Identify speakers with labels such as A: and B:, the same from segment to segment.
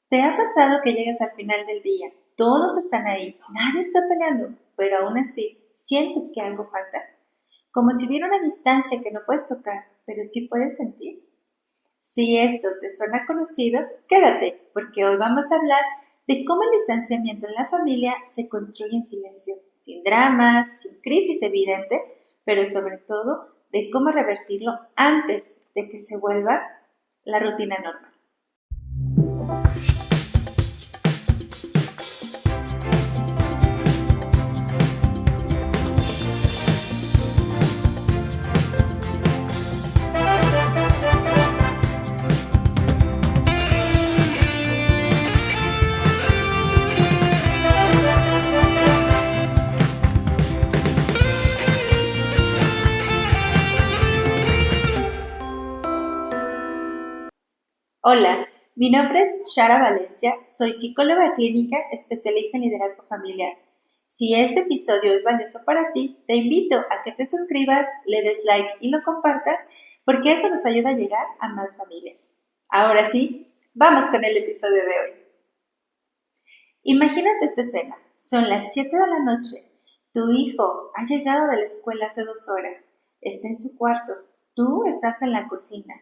A: ¿Te ha pasado que llegas al final del día? Todos están ahí, nadie está peleando, pero aún así sientes que algo falta. Como si hubiera una distancia que no puedes tocar, pero sí puedes sentir. Si esto te suena conocido, quédate, porque hoy vamos a hablar de cómo el distanciamiento en la familia se construye en silencio, sin dramas, sin crisis evidente, pero sobre todo de cómo revertirlo antes de que se vuelva la rutina normal. Hola, mi nombre es Shara Valencia, soy psicóloga clínica especialista en liderazgo familiar. Si este episodio es valioso para ti, te invito a que te suscribas, le des like y lo compartas, porque eso nos ayuda a llegar a más familias. Ahora sí, vamos con el episodio de hoy. Imagínate esta escena, son las 7 de la noche, tu hijo ha llegado de la escuela hace 2 horas, está en su cuarto, tú estás en la cocina.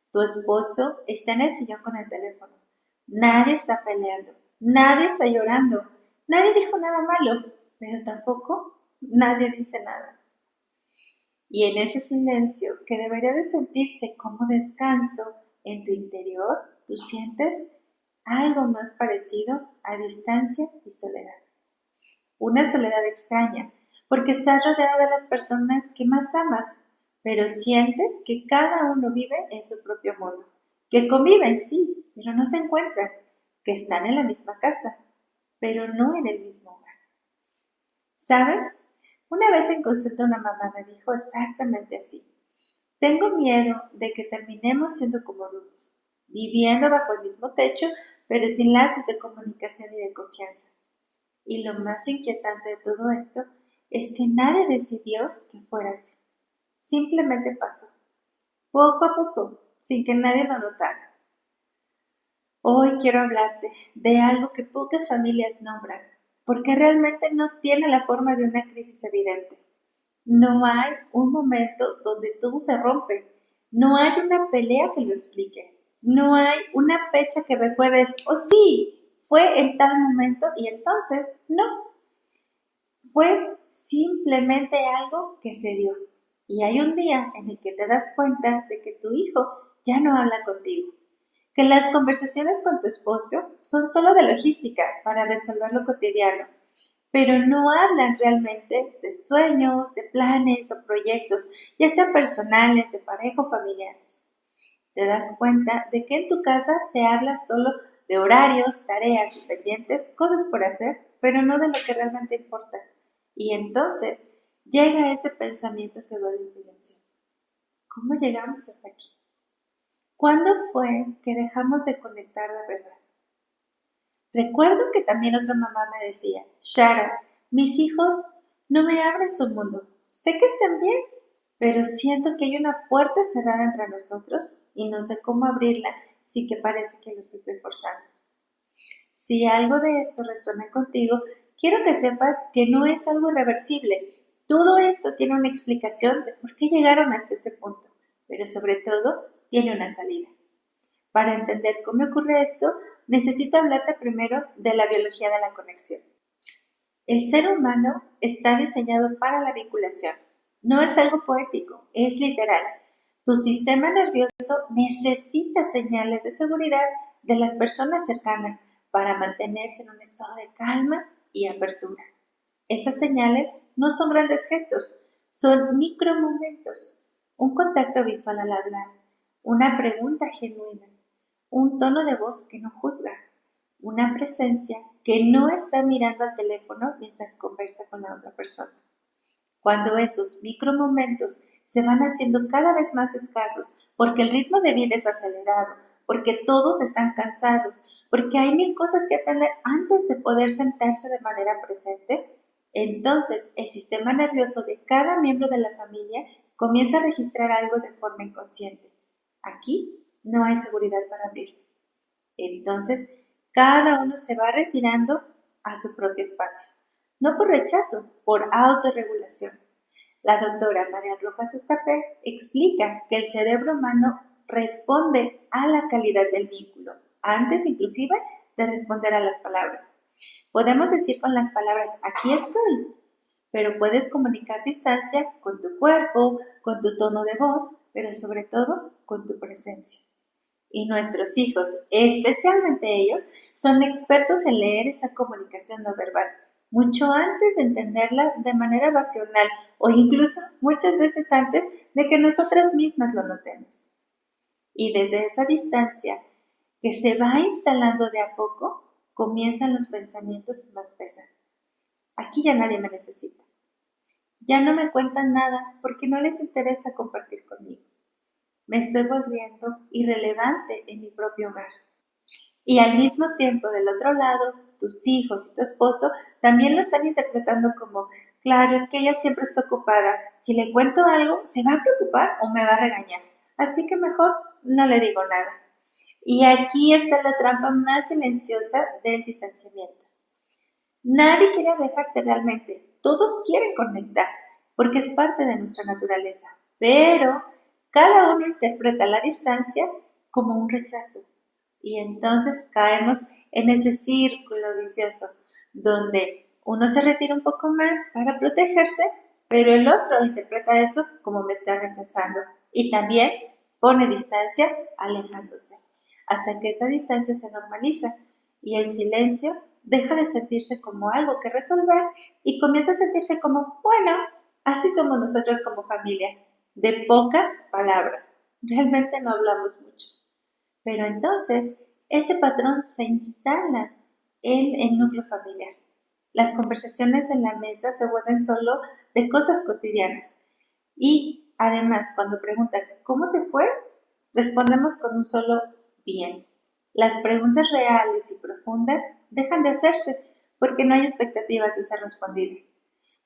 A: Tu esposo está en el sillón con el teléfono. Nadie está peleando, nadie está llorando, nadie dijo nada malo, pero tampoco nadie dice nada. Y en ese silencio que debería de sentirse como descanso en tu interior, tú sientes algo más parecido a distancia y soledad. Una soledad extraña, porque estás rodeado de las personas que más amas, pero sientes que cada uno vive en su propio mundo, que conviven, sí, pero no se encuentran, que están en la misma casa, pero no en el mismo hogar. ¿Sabes? Una vez en consulta una mamá me dijo exactamente así. Tengo miedo de que terminemos siendo como roomies, viviendo bajo el mismo techo, pero sin lazos de comunicación y de confianza. Y lo más inquietante de todo esto es que nadie decidió que fuera así. Simplemente pasó, poco a poco, sin que nadie lo notara. Hoy quiero hablarte de algo que pocas familias nombran, porque realmente no tiene la forma de una crisis evidente. No hay un momento donde todo se rompe. No hay una pelea que lo explique. No hay una fecha que recuerdes, oh sí, fue en tal momento y entonces no. Fue simplemente algo que se dio. Y hay un día en el que te das cuenta de que tu hijo ya no habla contigo, que las conversaciones con tu esposo son solo de logística para resolver lo cotidiano, pero no hablan realmente de sueños, de planes o proyectos, ya sean personales, de pareja o familiares. Te das cuenta de que en tu casa se habla solo de horarios, tareas y pendientes, cosas por hacer, pero no de lo que realmente importa. Y entonces llega ese pensamiento que duele en silencio. ¿Cómo llegamos hasta aquí? ¿Cuándo fue que dejamos de conectar de verdad? Recuerdo que también otra mamá me decía, Shara, mis hijos no me abren su mundo. Sé que están bien, pero siento que hay una puerta cerrada entre nosotros y no sé cómo abrirla, sí que parece que los estoy forzando. Si algo de esto resuena contigo, quiero que sepas que no es algo irreversible. Todo esto tiene una explicación de por qué llegaron hasta ese punto, pero sobre todo tiene una salida. Para entender cómo ocurre esto, necesito hablarte primero de la biología de la conexión. El ser humano está diseñado para la vinculación. No es algo poético, es literal. Tu sistema nervioso necesita señales de seguridad de las personas cercanas para mantenerse en un estado de calma y apertura. Esas señales no son grandes gestos, son micromomentos. Un contacto visual al hablar, una pregunta genuina, un tono de voz que no juzga, una presencia que no está mirando al teléfono mientras conversa con la otra persona. Cuando esos micromomentos se van haciendo cada vez más escasos, porque el ritmo de vida es acelerado, porque todos están cansados, porque hay mil cosas que atender antes de poder sentarse de manera presente, entonces el sistema nervioso de cada miembro de la familia comienza a registrar algo de forma inconsciente. Aquí no hay seguridad para abrir. Entonces, cada uno se va retirando a su propio espacio, no por rechazo, por autorregulación. La doctora María Rojas Estapé explica que el cerebro humano responde a la calidad del vínculo, antes inclusive de responder a las palabras. Podemos decir con las palabras, aquí estoy, pero puedes comunicar distancia con tu cuerpo, con tu tono de voz, pero sobre todo con tu presencia. Y nuestros hijos, especialmente ellos, son expertos en leer esa comunicación no verbal, mucho antes de entenderla de manera racional o incluso muchas veces antes de que nosotras mismas lo notemos. Y desde esa distancia que se va instalando de a poco, comienzan los pensamientos más pesados. Aquí ya nadie me necesita. Ya no me cuentan nada porque no les interesa compartir conmigo. Me estoy volviendo irrelevante en mi propio hogar. Y al mismo tiempo, del otro lado, tus hijos y tu esposo también lo están interpretando como, claro, es que ella siempre está ocupada. Si le cuento algo, se va a preocupar o me va a regañar. Así que mejor no le digo nada. Y aquí está la trampa más silenciosa del distanciamiento. Nadie quiere alejarse realmente. Todos quieren conectar, porque es parte de nuestra naturaleza. Pero cada uno interpreta la distancia como un rechazo. Y entonces caemos en ese círculo vicioso, donde uno se retira un poco más para protegerse, pero el otro interpreta eso como me está rechazando. Y también pone distancia alejándose, hasta que esa distancia se normaliza y el silencio deja de sentirse como algo que resolver y comienza a sentirse como, bueno, así somos nosotros como familia, de pocas palabras. Realmente no hablamos mucho. Pero entonces ese patrón se instala en el núcleo familiar. Las conversaciones en la mesa se vuelven solo de cosas cotidianas. Y además, cuando preguntas, ¿cómo te fue? Respondemos con un solo bien. Las preguntas reales y profundas dejan de hacerse porque no hay expectativas de ser respondidas.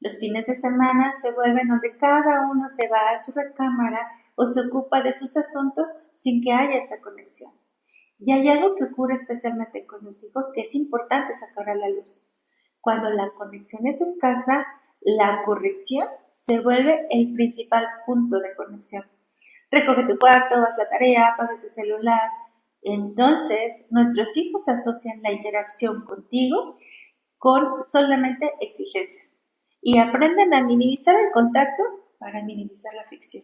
A: Los fines de semana se vuelven donde cada uno se va a su recámara o se ocupa de sus asuntos sin que haya esta conexión. Y hay algo que ocurre especialmente con los hijos que es importante sacar a la luz. Cuando la conexión es escasa, la corrección se vuelve el principal punto de conexión. Recoge tu cuarto, haz la tarea, apaga ese celular. Entonces, nuestros hijos asocian la interacción contigo con solamente exigencias y aprenden a minimizar el contacto para minimizar la ficción.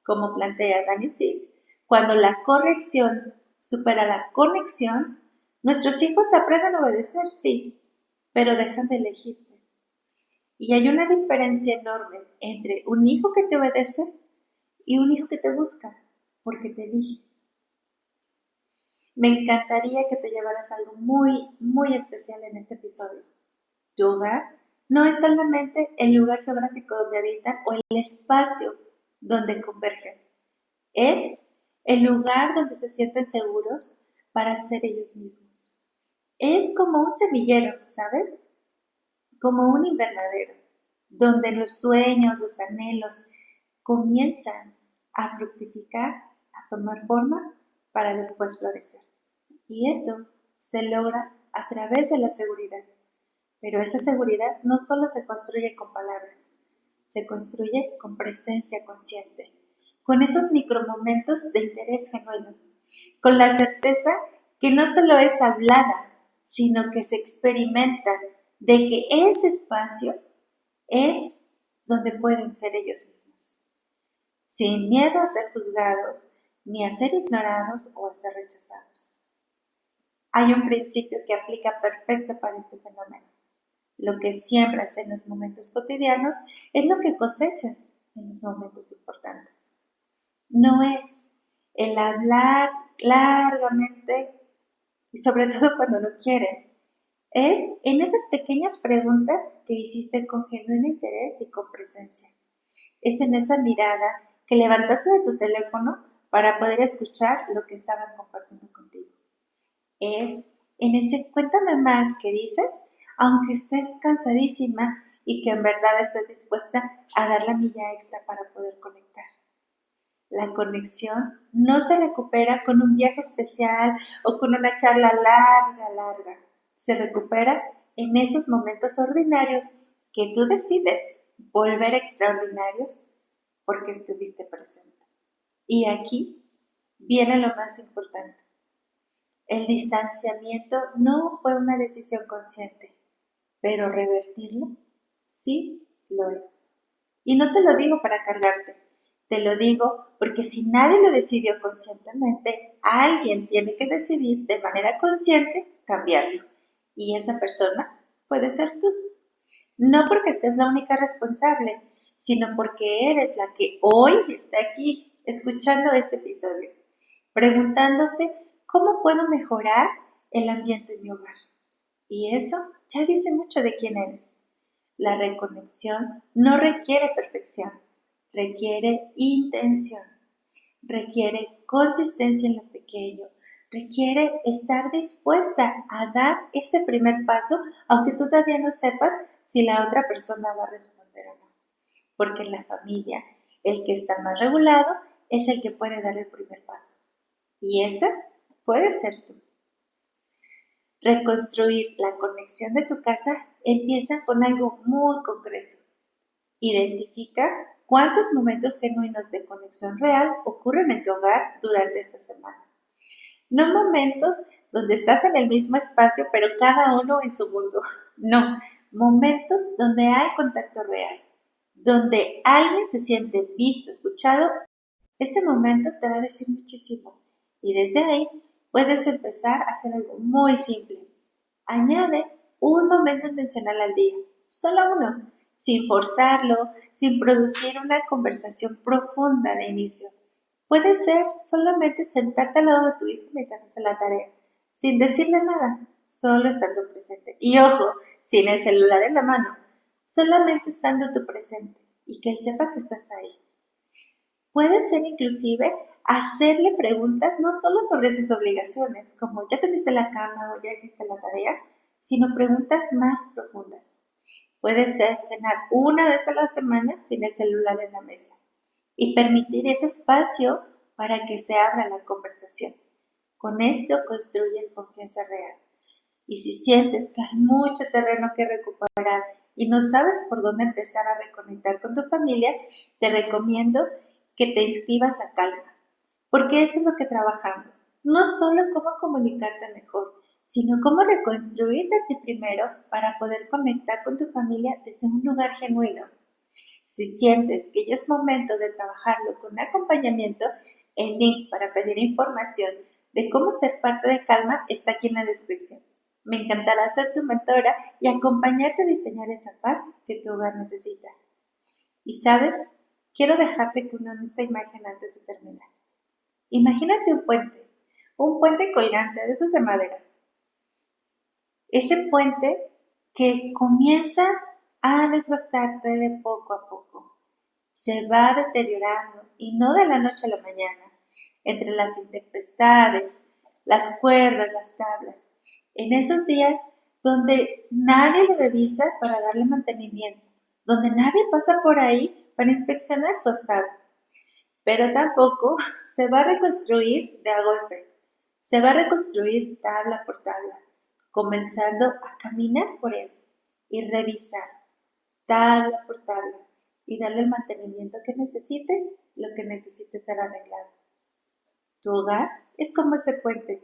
A: Como plantea Danny Silk, cuando la corrección supera la conexión, nuestros hijos aprenden a obedecer, sí, pero dejan de elegirte. Y hay una diferencia enorme entre un hijo que te obedece y un hijo que te busca porque te elige. Me encantaría que te llevaras algo muy, muy especial en este episodio. Tu hogar no es solamente el lugar geográfico donde habitan o el espacio donde convergen. Es el lugar donde se sienten seguros para ser ellos mismos. Es como un semillero, ¿sabes? Como un invernadero, donde los sueños, los anhelos comienzan a fructificar, a tomar forma para después florecer. Y eso se logra a través de la seguridad. Pero esa seguridad no solo se construye con palabras, se construye con presencia consciente, con esos micromomentos de interés genuino, con la certeza que no solo es hablada, sino que se experimenta de que ese espacio es donde pueden ser ellos mismos, sin miedo a ser juzgados, ni a ser ignorados o a ser rechazados. Hay un principio que aplica perfecto para este fenómeno. Lo que siembras en los momentos cotidianos es lo que cosechas en los momentos importantes. No es el hablar largamente y sobre todo cuando no quieren. Es en esas pequeñas preguntas que hiciste con genuino interés y con presencia. Es en esa mirada que levantaste de tu teléfono para poder escuchar lo que estaban compartiendo contigo. Es en ese cuéntame más que dices, aunque estés cansadísima y que en verdad estés dispuesta a dar la milla extra para poder conectar. La conexión no se recupera con un viaje especial o con una charla larga. Se recupera en esos momentos ordinarios que tú decides volver extraordinarios porque estuviste presente. Y aquí viene lo más importante. El distanciamiento no fue una decisión consciente, pero revertirlo sí lo es. Y no te lo digo para cargarte, te lo digo porque si nadie lo decidió conscientemente, alguien tiene que decidir de manera consciente cambiarlo. Y esa persona puede ser tú. No porque seas la única responsable, sino porque eres la que hoy está aquí escuchando este episodio, preguntándose cómo puedo mejorar el ambiente en mi hogar. Y eso ya dice mucho de quién eres. La reconexión no requiere perfección, requiere intención, requiere consistencia en lo pequeño, requiere estar dispuesta a dar ese primer paso, aunque tú todavía no sepas si la otra persona va a responder o no. Porque en la familia, el que está más regulado es el que puede dar el primer paso. Y esa puede ser tú. Reconstruir la conexión de tu casa empieza con algo muy concreto. Identifica cuántos momentos genuinos de conexión real ocurren en tu hogar durante esta semana. No momentos donde estás en el mismo espacio, pero cada uno en su mundo. No, momentos donde hay contacto real, donde alguien se siente visto, escuchado. Ese momento te va a decir muchísimo. Y desde ahí puedes empezar a hacer algo muy simple. Añade un momento intencional al día, solo uno, sin forzarlo, sin producir una conversación profunda de inicio. Puede ser solamente sentarte al lado de tu hijo mientras hace la tarea, sin decirle nada, solo estando presente. Y ojo, sin el celular en la mano, solamente estando tú presente y que él sepa que estás ahí. Puede ser inclusive hacerle preguntas no solo sobre sus obligaciones, como ya tendiste la cama o ya hiciste la tarea, sino preguntas más profundas. Puede ser cenar una vez a la semana sin el celular en la mesa y permitir ese espacio para que se abra la conversación. Con esto construyes confianza real. Y si sientes que hay mucho terreno que recuperar y no sabes por dónde empezar a reconectar con tu familia, te recomiendo que te inscribas a Calma, porque eso es lo que trabajamos. No solo cómo comunicarte mejor, sino cómo reconstruirte a ti primero para poder conectar con tu familia desde un lugar genuino. Si sientes que ya es momento de trabajarlo con acompañamiento, el link para pedir información de cómo ser parte de Calma está aquí en la descripción. Me encantará ser tu mentora y acompañarte a diseñar esa paz que tu hogar necesita. Y sabes, quiero dejarte con esta imagen antes de terminar. Imagínate un puente colgante de esos de madera. Ese puente que comienza a desgastarte de poco a poco. Se va deteriorando y no de la noche a la mañana, entre las intempestades, las cuerdas, las tablas. En esos días donde nadie lo revisa para darle mantenimiento, donde nadie pasa por ahí para inspeccionar su estado. Pero tampoco se va a reconstruir de a golpe. Se va a reconstruir tabla por tabla, comenzando a caminar por él y revisar tabla por tabla y darle el mantenimiento que necesite, lo que necesite ser arreglado. Tu hogar es como ese puente.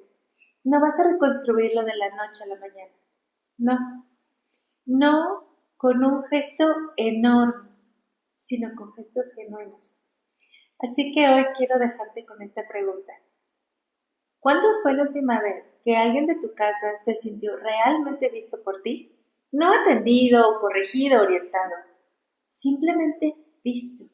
A: No vas a reconstruirlo de la noche a la mañana. No, no con un gesto enorme, sino con gestos genuinos. Así que hoy quiero dejarte con esta pregunta. ¿Cuándo fue la última vez que alguien de tu casa se sintió realmente visto por ti? No atendido, corregido, orientado. Simplemente visto.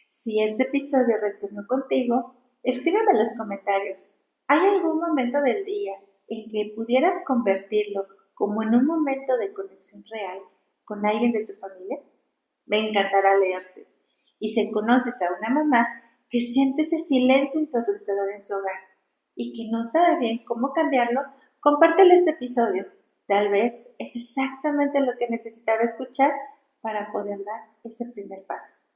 A: Si este episodio resonó contigo, escríbeme en los comentarios. ¿Hay algún momento del día en que pudieras convertirlo como en un momento de conexión real con alguien de tu familia? Me encantará leerte. Y si conoces a una mamá que siente ese silencio ensordecedor en su hogar y que no sabe bien cómo cambiarlo, compártele este episodio. Tal vez es exactamente lo que necesitaba escuchar para poder dar ese primer paso.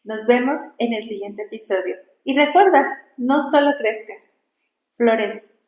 A: Nos vemos en el siguiente episodio. Y recuerda, no solo crezcas, florece.